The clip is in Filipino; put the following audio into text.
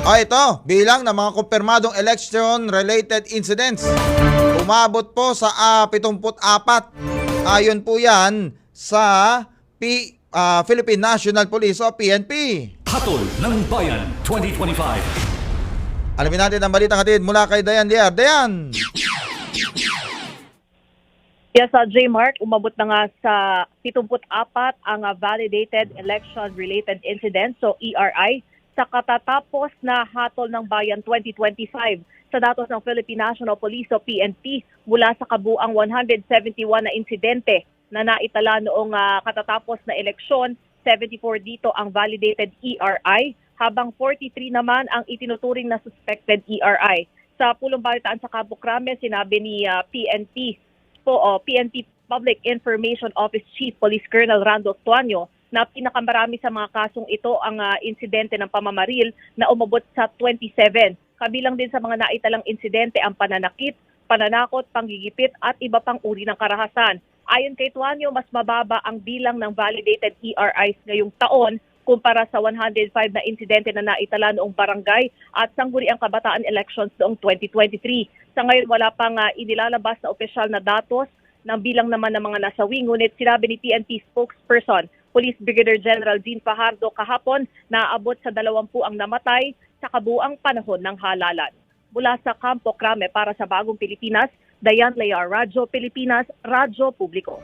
Ito, bilang ng mga kumpirmadong election-related incidents, umabot po sa 74. Ayon po yan sa Philippine National Police o PNP. Hatol ng Bayan 2025. Alamin natin ang balitang hatid mula kay Dayan Liar. Dayan! Yes, J. Mark, umabot na nga sa 74 ang validated election-related incidents, so ERI, sa katatapos na Hatol ng Bayan 2025 sa datos ng Philippine National Police o PNP mula sa kabuang 171 na insidente na naitala noong katatapos na eleksyon. 74 dito ang validated ERI, habang 43 naman ang itinuturing na suspected ERI. Sa pulong balitaan sa Campo Crame, sinabi ni PNP Public Information Office Chief Police Colonel Rando Tuanyo na pinakamarami sa mga kasong ito ang insidente ng pamamaril na umabot sa 27. Kabilang din sa mga naitalang insidente ang pananakit, pananakot, panggigipit at iba pang uri ng karahasan. Ayon kay Tuanyo, mas mababa ang bilang ng validated ERIs ngayong taon kumpara sa 105 na insidente na naitala noong barangay at sangguniang kabataan elections noong 2023. Sa ngayon, wala pang inilalabas na opisyal na datos ng bilang naman ng mga nasawi. Ngunit sinabi ni PNP spokesperson, Police Brigadier General Dean Fajardo kahapon na aabot sa 20 ang namatay sa kabuang panahon ng halalan. Mula sa Campo Crame para sa Bagong Pilipinas, Dayan Layar, Radyo Pilipinas, Radyo Publiko.